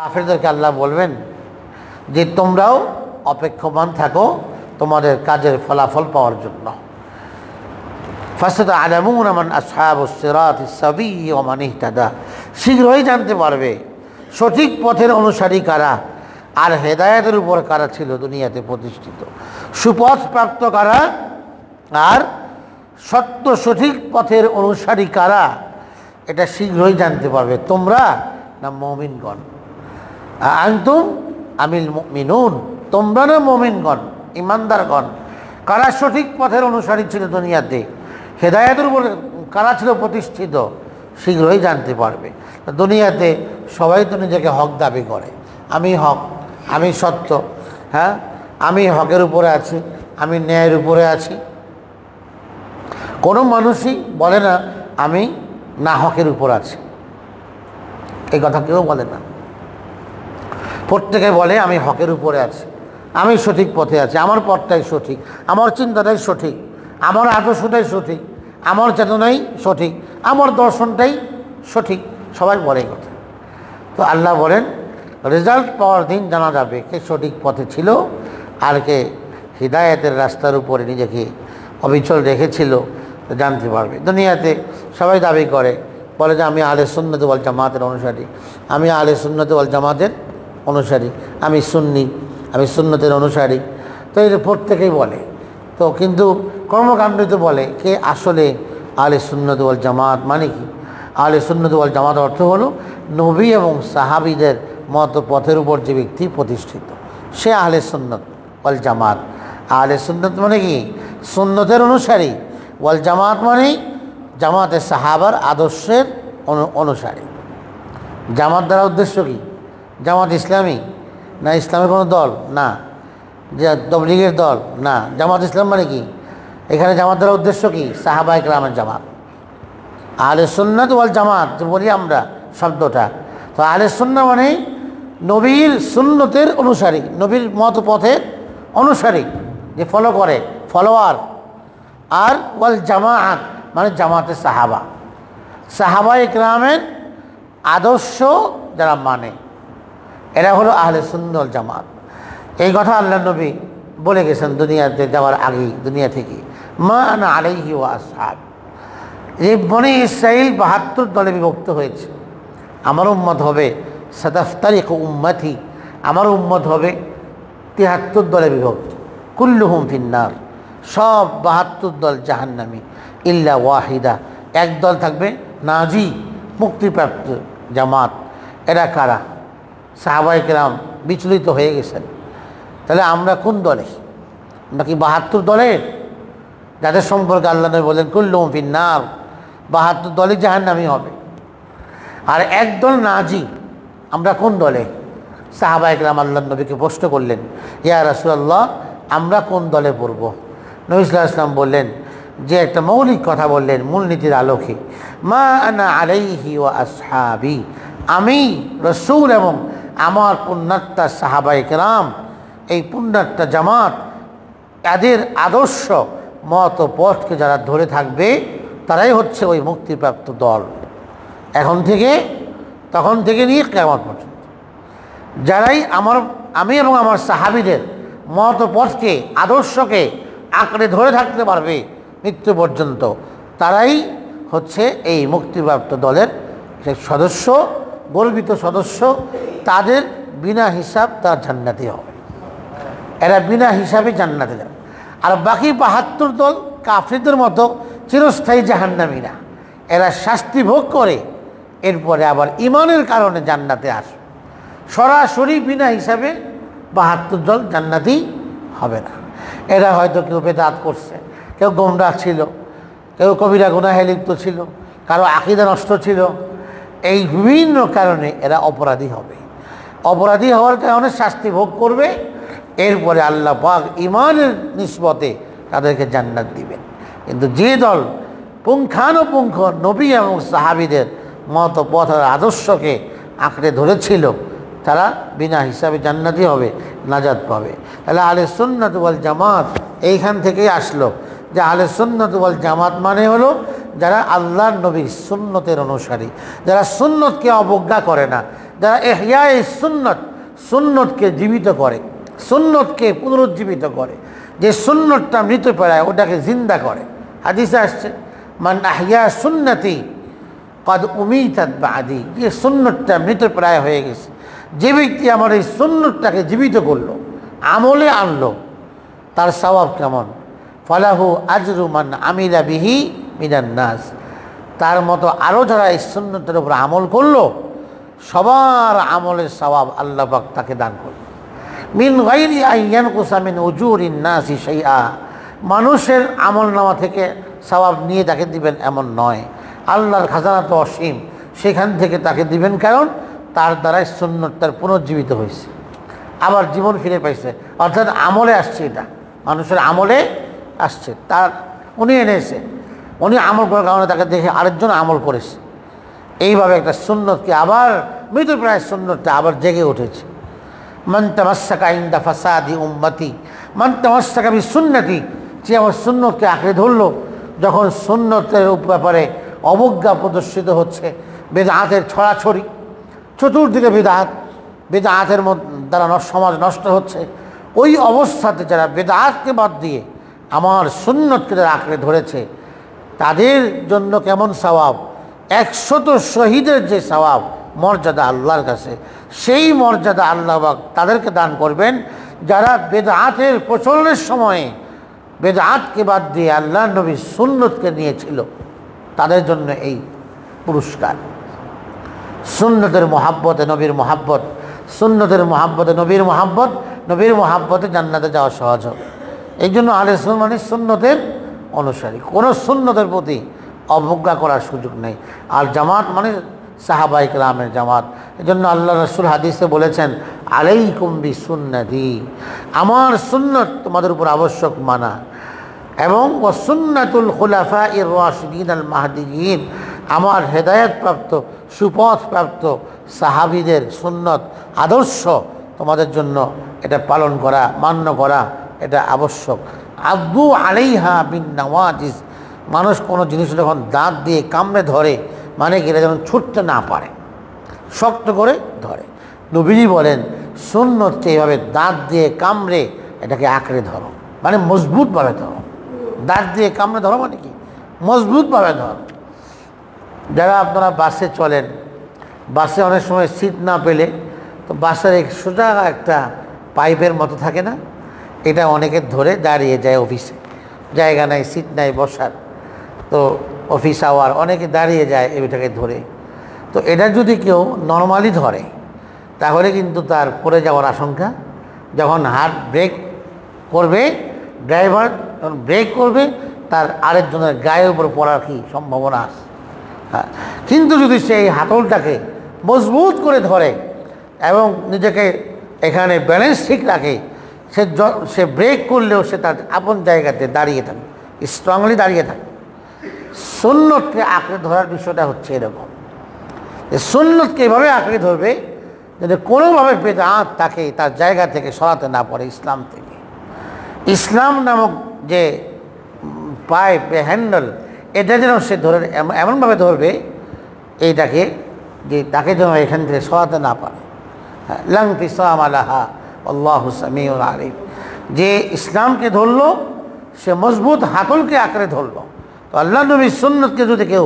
কাফেরদেরকে আল্লাহ বলবেন যে তোমরাও অপেক্ষমান থাকো তোমাদের কাজের ফলাফল পাওয়ার জন্য। ফাসাতা'লামুনা মান আসহাবুস সিরাতিস সাবী ওয়া মান ইহতাদা, শীঘ্রই জানতে পারবে সঠিক পথের অনুসারী কারা আর হেদায়েতের উপর কারা ছিল দুনিয়াতে প্রতিষ্ঠিত, সুপথ প্রাপ্ত কারা আর সত্য সঠিক পথের অনুসারী কারা, এটা শীঘ্রই জানতে পারবে তোমরা না মুমিনগণ। আনতুম আমিল মুমিনুন, তোমরা না মুমিনগণ ইমানদারগণ, কারা সঠিক পথের অনুসারী ছিল দুনিয়াতে, হেদায়েতের উপর কারা ছিল প্রতিষ্ঠিত, শীঘ্রই জানতে পারবে। দুনিয়াতে সবাই তো নিজেকে হক দাবি করে, আমি হক, আমি সত্য, হ্যাঁ আমি হকের উপরে আছি, আমি ন্যায়ের উপরে আছি। কোনো মানুষই বলে না আমি না হকের উপর আছি, এই কথা কেউ বলে না। প্রত্যেকে বলে আমি হকের উপরে আছি, আমি সঠিক পথে আছি, আমার পথটাই সঠিক, আমার চিন্তাটাই সঠিক, আমার আদর্শটাই সঠিক, আমার চেতনাই সঠিক, আমার দর্শনটাই সঠিক, সবাই বলে এই কথা। তো আল্লাহ বলেন রেজাল্ট পাওয়ার দিন জানা যাবে কে সঠিক পথে ছিল আর কে হিদায়াতের রাস্তার উপরে নিজেকে অবিচল রেখেছিল, জানতে পারবে। দুনিয়াতে সবাই দাবি করে, বলে যে আমি আহলে সুন্নাত ওয়াল জামাতের অনুসারী, আমি আহলে সুন্নাত ওয়াল জামাতের অনুসারী, আমি সুন্নি, আমি সুন্নতের অনুসারী। তো এটা প্রত্যেকেই বলে, তো কিন্তু কর্মকাণ্ডতে বলে কে আসলে আহলে সুন্নাত ওয়াল জামাত মানে কি? আহলে সুন্নাত ওয়াল জামাত অর্থ হলো নবী এবং সাহাবীদের মত পথের উপর যে ব্যক্তি প্রতিষ্ঠিত সে আহলে সুন্নাত ওয়াল জামাত। আহলে সুন্নাত মানে কি? সুন্নতের অনুসারী, ওয়াল জামাত মানে জামাতে সাহাবার আদর্শের অনুসারী। জামাত দ্বারা উদ্দেশ্য কি? জামাত ইসলামী না ইসলামের কোনো দল না, যে তবলিগের দল না, জামাত ইসলাম মানে কি? এখানে জামাত দ্বারা উদ্দেশ্য কি? সাহাবা ইকরামের জামাত। আহলে সুন্নাত ওয়াল জামাত যে বলি আমরা শব্দটা, তো আহলে সুন্নাহ মানে নবীর সুন্নতের অনুসারী, নবীর মত পথের অনুসারী, যে ফলো করে, ফলোয়ার। আর ওয়াল জামাত মানে জামাতে সাহাবা, সাহাবা ইকরামের আদর্শ যারা মানে, এরা হলো আহলে সুন্নাত ওয়াল জামাত। এই কথা আল্লাহ নবী বলে গেছেন দুনিয়াতে যাওয়ার আগেই, দুনিয়া থেকে, মা আনা আলাইহি ওয়া আসহাব। এই বনি ইসরাইল ৭২ দলে বিভক্ত হয়েছে, আমার উম্মত হবে সাতাফতারিকু উম্মতি, আমার উম্মত হবে ৭৩ দলে বিভক্ত, কুল্লুহুম ফিন্নার, সব ৭২ দল জাহান্নামী, ইল্লা ওয়াহিদা, এক দল থাকবে নাজি, মুক্তিপ্রাপ্ত জামাত। এরা কারা? সাহাবায়ে কেরাম বিচলিত হয়ে গেছেন, তাহলে আমরা কোন দলে? আমরা কি ৭২ দলের, যাদের সম্পর্কে আল্লাহ নবী বলেন কুল্লুহুম ফিন্নার, ৭২ দলই জাহান্নামী হবে। আর একদল নাজি, আমরা কোন দলে? সাহাবায়ে কেরাম আল্লাহ নবীকে প্রশ্ন করলেন, ইয়া রাসূলুল্লাহ আমরা কোন দলে পড়ব? নবী সাল্লাল্লাহু আলাইহি ওয়াসাল্লাম বললেন যে একটা মৌলিক কথা বললেন মূলনীতির আলোকে, মা আনা আলাইহি ওয়া আসহাবি, আমি রাসূল এবং আমার পুণ্যাত্মা সাহাবায়ে কেরাম, এই পুণ্যাত্মা জামাত, এদের আদর্শ মত পথকে যারা ধরে থাকবে তারাই হচ্ছে ওই মুক্তিপ্রাপ্ত দল। এখন থেকে তখন থেকে নিয়ে কিয়ামত পর্যন্ত যারাই আমি এবং আমার সাহাবীদের মত পথকে, আদর্শকে আঁকড়ে ধরে থাকতে পারবে মৃত্যু পর্যন্ত, তারাই হচ্ছে এই মুক্তিপ্রাপ্ত দলের সদস্য, গর্বিত সদস্য। তাদের বিনা হিসাব তার জান্নাতি হবে, এরা বিনা হিসাবে জান্নাতে যাবে। আর বাকি ৭২ দল কাফিরদের মতো চিরস্থায়ী জাহান্নামীরা, এরা শাস্তি ভোগ করে এরপরে আবার ইমানের কারণে জান্নাতে আসবে। সরাসরি বিনা হিসাবে ৭২ দল জান্নাতি হবে না। এরা হয়তো কেউ বেদাত করছে, কেউ গোমরাহ ছিল, কেউ কবিরা গুনাহে লিপ্ত ছিল, কারো আকীদা নষ্ট ছিল, এই বিভিন্ন কারণে এরা অপরাধী হবে। অপরাধী হওয়ার কারণে শাস্তি ভোগ করবে, এরপরে আল্লাহ পাক ইমানের নিসবতে তাদেরকে জান্নাত দিবেন। কিন্তু যে দল পুঙ্খানুপুঙ্খ নবী এবং সাহাবীদের মত পথ আদর্শকে আঁকড়ে ধরেছিল তারা বিনা হিসাবে জান্নাতি হবে, নাজাত পাবে। তাহলে আহলে সুন্নাত ওয়াল জামাত এইখান থেকেই আসলো যে আহলে সুন্নাত ওয়াল জামাত মানে হলো যারা আল্লাহর নবীর সুন্নতের অনুসারী, যারা সুন্নতকে অবজ্ঞা করে না, যারা ইহয়ায়ে সুন্নত, সুন্নতকে জীবিত করে, সুন্নতকে পুনরুজ্জীবিত করে, যে সুন্নতটা মৃতপ্রায় ওটাকে জিন্দা করে। হাদিসে আসছে মান আহইয়া সুন্নতি কদ উমিতাত বাদি, যে সুন্নতটা মৃতপ্রায় হয়ে গেছে, যে ব্যক্তি আমার এই সুন্নতটাকে জীবিত করলো, আমলে আনলো, তার সওয়াব কেমন? ফালাহু আজরু মান আমিলা বিহি মিনান নাস, তার মতো আরও যারা এই সুন্নতের উপর আমল করলো সবার আমলের সওয়াব আল্লাহ পাক তাকে দান করল। মিন গায়রি আন ইয়ানকুসা মিন উজুরিন নাসি শাইআ, মানুষের আমল নামা থেকে সওয়াব নিয়ে তাকে দিবেন এমন নয়, আল্লাহর খাজানা তো অসীম, সেখান থেকে তাকে দিবেন, কারণ তার দ্বারাই সুন্নতটার পুনর্জীবিত হয়েছে, আবার জীবন ফিরে পাইছে, অর্থাৎ আমলে আসছে, এটা মানুষের আমলে আসছে, তার উনি এনেছে, উনি আমল করার কারণে তাকে দেখে আরেকজন আমল করেছে, এইভাবে একটা সুন্নতকে আবার মৃতপ্রায় সুন্নতটা আবার জেগে উঠেছে। মান তামাসসাকা ইনদা ফাসাদি উম্মতি মান তামাসসাকা বিসুন্নতি, যে আমার সুন্নতকে আঁকড়ে ধরলো যখন সুন্নতের ব্যাপারে অবজ্ঞা প্রদর্শিত হচ্ছে, বেদাতের ছড়াছড়ি, চতুর্দিকে বেদাত, বেদাতের দ্বারা সমাজ নষ্ট হচ্ছে, ওই অবস্থাতে যারা বেদাতকে বাদ দিয়ে আমার সুন্নতকে যারা আঁকড়ে ধরেছে তাদের জন্য কেমন সওয়াব, 100 শহীদের যে সওয়াব মর্যাদা আল্লাহর কাছে, সেই মর্যাদা আল্লাহ পাক তাদেরকে দান করবেন যারা বেদাতের প্রচলনের সময়ে বেদাতকে বাদ দিয়ে আল্লাহ নবীর সুন্নতকে নিয়েছিল, তাদের জন্য এই পুরস্কার। সুন্নতের মহাব্বতে নবীর মহাব্বত, সুন্নতের মহাব্বতে নবীর মহাব্বত, নবীর মহাব্বতে জান্নাতে যাওয়া সহজ হবে। এই জন্য আহলে সুন্নাত মানে সুন্নতের অনুসারী, কোনো সুন্নতের প্রতি অবজ্ঞা করার সুযোগ নেই। আর জামাত মানে সাহাবায়ে কেরামের জামাত। এই জন্য আল্লাহ রাসূল হাদিসে বলেছেন আলাইকুম বিসুন্নতি, আমার সুন্নত তোমাদের উপর আবশ্যক মানা, এবং ওয়া সুন্নাতুল খুলাফায়ে রাশিদিন আল মাহদিয়িন, আমার হেদায়েতপ্রাপ্ত সুপথপ্রাপ্ত সাহাবীদের সুন্নত আদর্শ তোমাদের জন্য এটা পালন করা, মান্য করা এটা আবশ্যক। আব্দু আলাইহা বিন নওয়াজিজ, মানুষ কোনো জিনিস যখন দাঁত দিয়ে কামড়ে ধরে মানে কি, এটা যেন ছুটতে না পারে, শক্ত করে ধরে। নবীজি বলেন সুন্নতকে এইভাবে দাঁত দিয়ে কামড়ে এটাকে আঁকড়ে ধরো, মানে মজবুতভাবে ধরো। দাঁত দিয়ে কামড়ে ধরো মানে কি, মজবুতভাবে ধরো। যারা আপনারা বাসে চলেন, বাসে অনেক সময় সিট না পেলে তো বাসের সোজা একটা পাইপের মতো থাকে না, এটা অনেকে ধরে দাঁড়িয়ে যায় অফিসে, জায়গা নাই, সিট নাই বসার, তো অফিস আওয়ার অনেকে দাঁড়িয়ে যায় এটাকে ধরে। তো এটা যদি কেউ নর্মালি ধরে তাহলে কিন্তু তার পড়ে যাওয়ার আশঙ্কা, যখন হাত ব্রেক করবে, ড্রাইভার যখন ব্রেক করবে তার আরেকজনের গায়ের উপর পড়ার কি সম্ভাবনা আছে। হ্যাঁ, কিন্তু যদি সেই হাতলটাকে মজবুত করে ধরে এবং নিজেকে এখানে ব্যালেন্স ঠিক রাখে, সে ব্রেক করলেও সে তার আপন জায়গাতে দাঁড়িয়ে থাকে, স্ট্রংলি দাঁড়িয়ে থাকে। সুন্নতকে আঁকড়ে ধরার বিষয়টা হচ্ছে এরকম, সুন্নতকে এভাবে আঁকড়ে ধরবে যাতে কোনোভাবে বেদাত তাকে তার জায়গা থেকে সরাতে না পারে ইসলাম থেকে। ইসলাম নামক যে পাইপ হ্যান্ডেল, এটা যেন সে ধরে এমনভাবে ধরবে এইটাকে, যে তাকে যেন এখান থেকে সরাতে না পারে। লাং ফিসাম আলাহা আল্লাহু সামিউন আলিম, যে ইসলামকে ধরলো সে মজবুত হাতলকে আঁকড়ে ধরলো। তো আল্লাহ নবীর সুন্নতকে যদি কেউ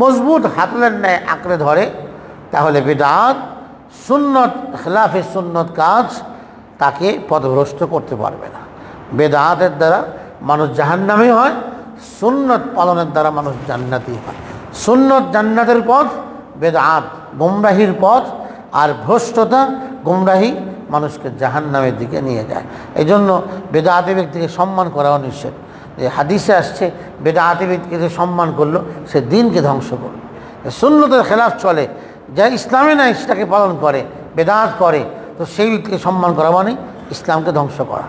মজবুত হাতলের ন্যায় আঁকড়ে ধরে তাহলে বেদাত, সুন্নত, খেলাফে সুন্নত কাজ তাকে পথভ্রষ্ট করতে পারবে না। বেদাতের দ্বারা মানুষ জাহান্নামী হয়, সুন্নত পালনের দ্বারা মানুষ জান্নাতি হয়। সুন্নত জান্নাতের পথ, বেদাত গুমরাহির পথ, আর ভ্রষ্টতা গুমরাহি মানুষকে জাহান্নামের দিকে নিয়ে যায়। এই জন্য বেদাতি ব্যক্তিকে সম্মান করাও নিষেধ। যে হাদিসে আসছে বেদাতি ব্যক্তিকে সম্মান করলো সে দিনকে ধ্বংস করলো। সুন্নতের খেলাফ চলে, যা ইসলামে নাই সেটাকে পালন করে, বেদাত করে, তো সেই ব্যক্তিকে সম্মান করা মানে ইসলামকে ধ্বংস করা।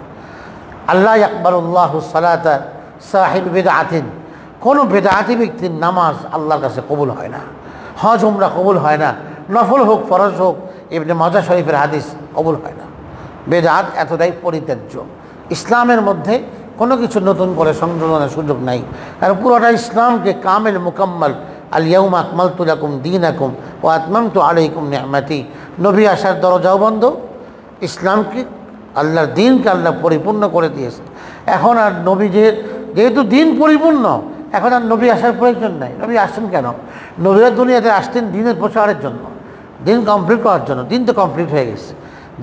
আল্লাহ ইয়াকবালুল্লাহু সালাতা সাহিব বেদাতিন, কোনো বেদাতি ব্যক্তির নামাজ আল্লাহর কাছে কবুল হয় না, হজ উমরা কবুল হয় না, নফল হোক ফরজ হোক, ইবনে মাজাহ শরীফের হাদিস কবুল হয় না। বেদাত এতটাই পরিত্যাজ্য, ইসলামের মধ্যে কোনো কিছু নতুন করে সংযোজনের সুযোগ নাই। আর পুরোটা ইসলামকে কামেল মুকাম্মাল, আল ইয়াউমা আকমালতু লাকুম দীনাকুম ওয়া আতমামতু আলাইকুম নি'মাতি, নবী আসার দরজাও বন্ধ। ইসলামকে, আল্লাহর দিনকে আল্লাহ পরিপূর্ণ করে দিয়েছে। এখন আর নবী যেহেতু দিন পরিপূর্ণ, এখন আর নবী আসার প্রয়োজন নাই। নবী আসছেন কেন? নবীরা দুনিয়াতে আসতেন দিনের প্রচারের জন্য, দিন কমপ্লিট করার জন্য। দিন তো কমপ্লিট হয়ে গেছে।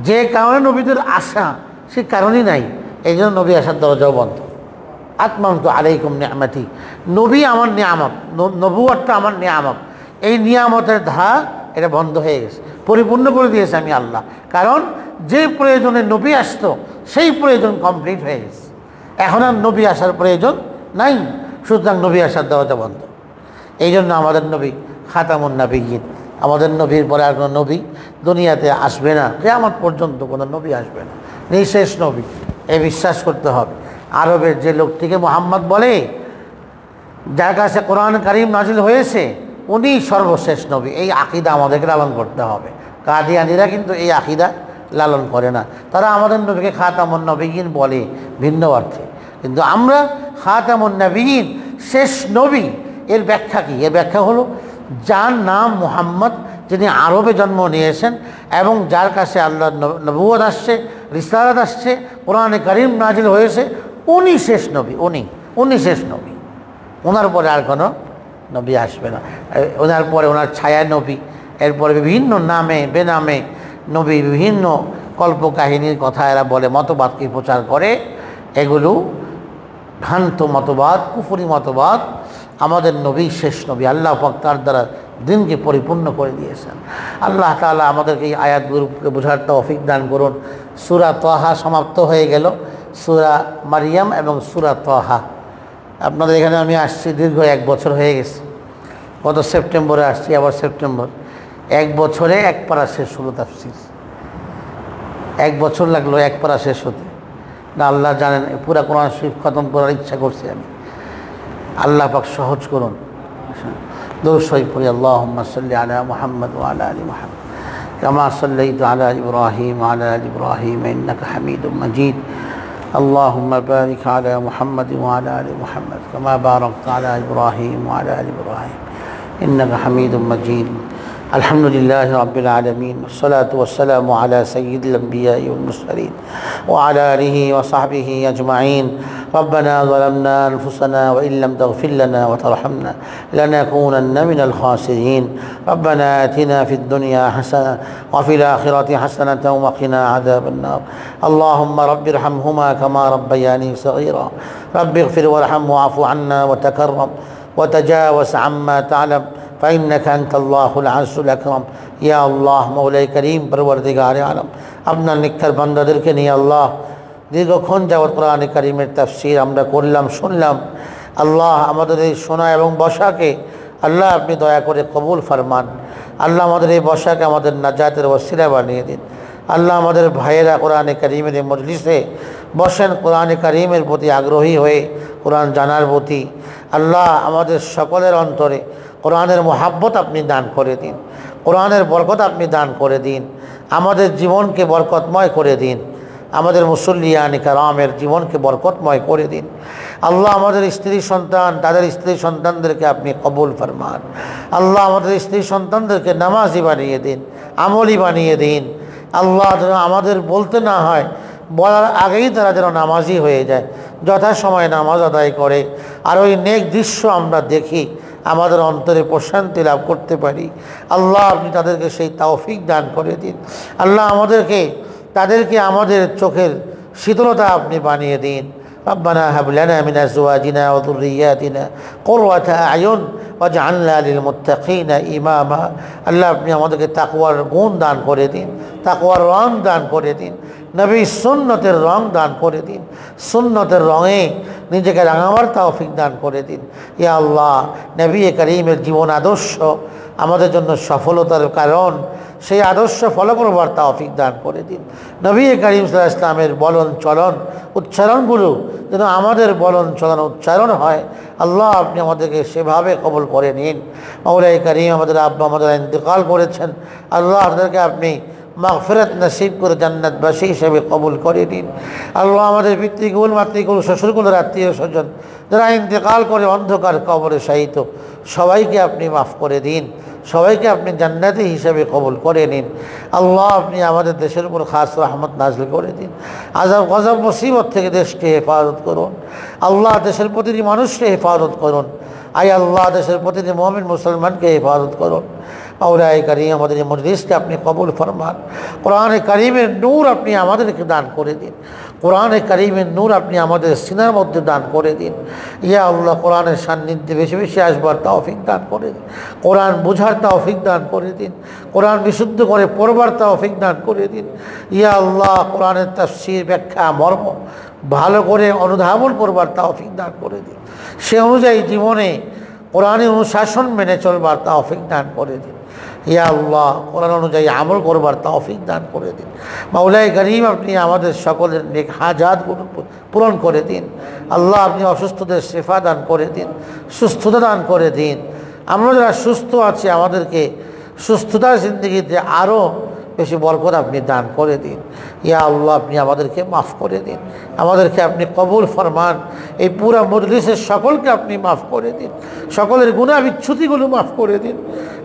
যে কারণে নবীদের আসা, সে কারণই নাই। এই জন্য নবী আসার দরজাও বন্ধ। আতমামতু আলাইকুম নিয়ামতি, নবী আমার নিয়ামত, নবুয়তটা আমার নিয়ামত। এই নিয়ামতের ধারা এটা বন্ধ হয়ে গেছে, পরিপূর্ণ করে দিয়েছে আমি আল্লাহ। কারণ যে প্রয়োজনে নবী আসতো সেই প্রয়োজন কমপ্লিট হয়ে গেছে। এখন আর নবী আসার প্রয়োজন নাই, সুতরাং নবী আসার দরজা বন্ধ। এই জন্য আমাদের নবী খাতামুন নবিয়্যিন, আমাদের নবীর পরে আর কোনো নবী দুনিয়াতে আসবে না, কিয়ামত পর্যন্ত কোনো নবী আসবে না, নিঃশেষ নবী। এই বিশ্বাস করতে হবে। আরবের যে লোকটিকে মুহাম্মদ বলে, যার কাছে কোরআন কারীম নাজিল হয়েছে, উনি সর্বশেষ নবী। এই আকীদা আমাদেরকে লালন করতে হবে। কাদিয়ানীরা কিন্তু এই আকীদা লালন করে না। তারা আমাদের নবীকে খাতামুন নবিয়্যিন বলে ভিন্ন অর্থে, কিন্তু আমরা খাতামুন নবিয়্যিন, শেষ নবী। এর ব্যাখ্যা কি? এর ব্যাখ্যা হলো, যার নাম মুহাম্মদ, যিনি আরবে জন্ম নিয়েছেন এবং যার কাছে আল্লাহর নবুয়ত আসছে, রিসালাত আসছে, কোরআনে কারীম নাজিল হয়েছে, উনি শেষ নবী। উনি শেষ নবী। ওনার পরে আর কোনো নবী আসবে না। ওনার পরে ওনার ছায়া নবী, এরপরে বিভিন্ন নামে বেনামে নবী, বিভিন্ন কল্পকাহিনীর কথা এরা বলে, মতবাদকে প্রচার করে। এগুলো ভ্রান্ত মতবাদ, কুফরি মতবাদ। আমাদের নবী শেষ নবী। আল্লাহ পাক তার দ্বারা দিনকে পরিপূর্ণ করে দিয়েছেন। আল্লাহ তাআলা আমাদেরকে এই আয়াতগুলোকে বোঝার তৌফিক দান করুন। সূরা তাহা সমাপ্ত হয়ে গেল, সূরা মারিয়াম এবং সূরা তাহা। আপনাদের এখানে আমি আসছি দীর্ঘ 1 বছর হয়ে গেছে। গত সেপ্টেম্বরে আসছি, আবার সেপ্টেম্বর। 1 বছরে 1 পারা শেষ হলো তাফসীর। 1 বছর লাগলো 1 পারা শেষ হতে। না, আল্লাহ জানেন, পুরা কোরআন শরীফ খতম করার ইচ্ছা করছি আমি। আল্লাহ পাক সহজ করুন। দরুদ শরীফ পড়ি, আল্লাহুম্মা সাল্লি আলা মুহাম্মদ ওয়া আলা আলি মুহাম্মদ কামা সাল্লাইতা আলা ইব্রাহিম ওয়া আলা আলি ইব্রাহিম ইন্নাকা হামিদুম মাজিদ। اللهم بارك على محمد وعلى آل محمد كما باركت على إبراهيم وعلى آل إبراهيم إنك حميد مجيد. الحمد لله رب العالمين، والصلاة والسلام على سيد الأنبياء والمرسلين وعلى آله وصحبه أجمعين. ربنا ظلمنا أنفسنا وإن لم تغفر لنا وترحمنا لنكونن من الخاسرين. ربنا آتنا في الدنيا حسنة وفي الآخرة حسنة وقنا عذاب النار. اللهم رب ارحمهما كما ربياني صغيرا. رب اغفر وارحم واعف عنا وتكرم وتجاوز عما تعلم فإنك أنت الله العز الأكرم. يا الله مولاي كريم পরবর্তীগারে আলম, আপনার নিকটার বান্দাদেরকে নিয়ে আল্লাহ দীর্ঘক্ষণ যাবৎ কোরআনে কারীমের তাফসীর আমরা করলাম, শুনলাম। আল্লাহ আমাদের এই শোনা এবং বসাকে আল্লাহ আপনি দয়া করে কবুল ফরমান। আল্লাহ আমাদের এই বসাকে আমাদের নাজাতের ওসিলা বানিয়ে দিন। আল্লাহ আমাদের ভাইয়েরা কোরআনে কারীমের এই মজলিসে বসেন, কোরআনে কারীমের প্রতি আগ্রহী হয়ে কোরআন জানার প্রতি। আল্লাহ আমাদের সকলের অন্তরে কোরআনের মোহাব্বত আপনি দান করে দিন, কোরআনের বরকত আপনি দান করে দিন, আমাদের জীবনকে বরকতময় করে দিন, আমাদের মুসল্লিয়ান কিরামের জীবনকে বরকতময় করে দিন। আল্লাহ আমাদের স্ত্রী সন্তান, তাদের স্ত্রী সন্তানদেরকে আপনি কবুল ফরমান। আল্লাহ আমাদের স্ত্রী সন্তানদেরকে নামাজি বানিয়ে দিন, আমলি বানিয়ে দিন। আল্লাহ যেন আমাদের বলতে না হয়, বলার আগেই তারা যেন নামাজি হয়ে যায়, যথাসময়ে নামাজ আদায় করে। আর ওই নেক দৃশ্য আমরা দেখি, আমাদের অন্তরে প্রশান্তি লাভ করতে পারি। আল্লাহ আপনি তাদেরকে সেই তৌফিক দান করে দিন। আল্লাহ তাদেরকে আমাদের চোখের শীতলতা আপনি বানিয়ে দিন। রব্বানা হাব লানা মিন আজওয়াজিনা ওয়া যুররিয়াতিনা কুররাতা আয়ুন ওয়াজআলনা লিল মুত্তাকিনা ইমামা। আল্লাহ আপনি আমাদেরকে তাকওয়ার গুণ দান করে দিন, তাকওয়ার রং দান করে দিন, নবী সুন্নতের রং দান করে দিন, সুন্নতের রঙে নিজেকে রাঙাবার তৌফিক দান করে দিন। ইয়া আল্লাহ, নবী করিমের জীবন আদর্শ আমাদের জন্য সফলতার কারণ, সেই আদর্শ ফলো করবার তৌফিক দান করে দিন। নবী করিম সাল্লাল্লাহু আলাইহি ওয়াসাল্লামের বলন চলন উচ্চারণগুলো যেন আমাদের বলন চলন উচ্চারণ হয়। আল্লাহ আপনি আমাদেরকে সেভাবে কবুল করে নিন। মওলাই করিম, আমাদের আব্বা আমাদের ইন্তেকাল করেছেন, আল্লাহ তাদেরকে আপনি মাগফিরাত নসিব করে জান্নাতবাসী হিসেবে কবুল করে নিন। আল্লাহ আমাদের পিতৃকুল মাতৃকুল শ্বশুরকুলের আত্মীয় স্বজন যারা ইন্তেকাল করে অন্ধকার কবরে শায়িত, সবাইকে আপনি মাফ করে দিন। সবাইকে আপনি জান্নাতি হিসেবে কবুল করে নিন। আল্লাহ আপনি আমাদের দেশের উপর খাস রহমত নাযিল করে দিন। আযাব গজব মুসিবত থেকে দেশকে হেফাজত করুন। আল্লাহ দেশের প্রতিটি মানুষকে হেফাজত করুন। আয় আল্লাহ দেশের প্রতিটি মুমিন মুসলমানকে হেফাজত করুন। মাওলায়ে কারীম আমাদের এই মজলিসকে আপনি কবুল ফরমান। কোরআনে কারীমের নূর আপনি আমাদেরকে দান করে দিন। কোরআনে কারীমের নূর আপনি আমাদের সিনার মধ্যে দান করে দিন। ইয়া আল্লাহ কোরআনের সান্নিধ্যে বেশি বেশি আসবার তৌফিক দান করে দিন। কোরআন বুঝার তৌফিক দান করে দিন। কোরআন বিশুদ্ধ করে পড়বার তৌফিক দান করে দিন। ইয়া আল্লাহ কোরআনের তাফসীর ব্যাখ্যা মর্ম ভালো করে অনুধাবন করবার তৌফিক দান করে দিন। সে অনুযায়ী জীবনে কোরআনের অনুশাসন মেনে চলবার তৌফিক দান করে দিন। ইয়া আল্লাহ কোরআন অনুযায়ী আমল করবার তৌফিক দান করে দিন। মাওলায়ে কারীম আপনি আমাদের সকলের নেক হাজাতগুলো পূরণ করে দিন। আল্লাহ আপনি অসুস্থদের শিফা দান করে দিন, সুস্থতা দান করে দিন। আমরা যারা সুস্থ আছি আমাদেরকে সুস্থতার জিন্দগিতে আরও বেশি বরকত আপনি দান করে দিন। ইয়া আল্লাহ আপনি আমাদেরকে মাফ করে দিন, আমাদেরকে আপনি কবুল ফরমান। এই পুরা মজলিসের সকলকে আপনি মাফ করে দিন, সকলের গুনাহ বিচ্যুতিগুলো মাফ করে দিন।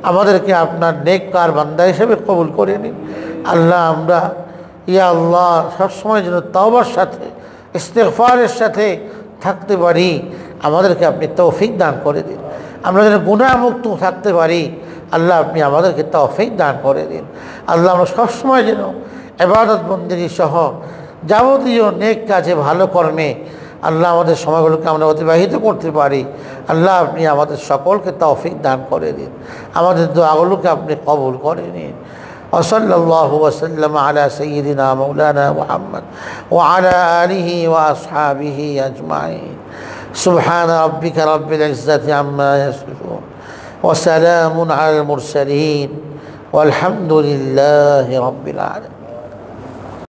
আমাদেরকে আপনার নেককার বান্দা হিসেবে কবুল করে নিন। আল্লাহ আমরা ইয়া আল্লাহ সবসময় যেন তওবার সাথে ইস্তেগফারের সাথে থাকতে পারি, আমাদেরকে আপনি তৌফিক দান করে দিন। আমরা যেন গুনাহমুক্ত থাকতে পারি, আল্লাহ আপনি আমাদেরকে তৌফিক দান করে দিন। আল্লাহ আমরা সবসময় যেন ইবাদত বন্দেগী সহ যাবতীয় নেক কাজে ভালো কর্মে আল্লাহ আমাদের সময়গুলোকে আমরা অতিবাহিত করতে পারি। আল্লাহ আপনি আমাদের সকলকে তৌফিক দান করে দিন, আমাদের দোয়াগুলোকে আপনি কবুল করে নিন। ওয়াসাল্লাল্লাহু ওয়াসাল্লাম আলা সাইয়্যিদিনা মাওলানা মুহাম্মদ ওয়া আলা আলিহি ওয়া আসহাবিহি আজমাইন। সুবহান রাব্বিকা রাব্বিল ইজ্জাতি আম্মা ইয়াসিফুন ওয়া সালামুন আলাল মুরসালিন ওয়ালহামদুলিল্লাহি রাব্বিল আলামিন।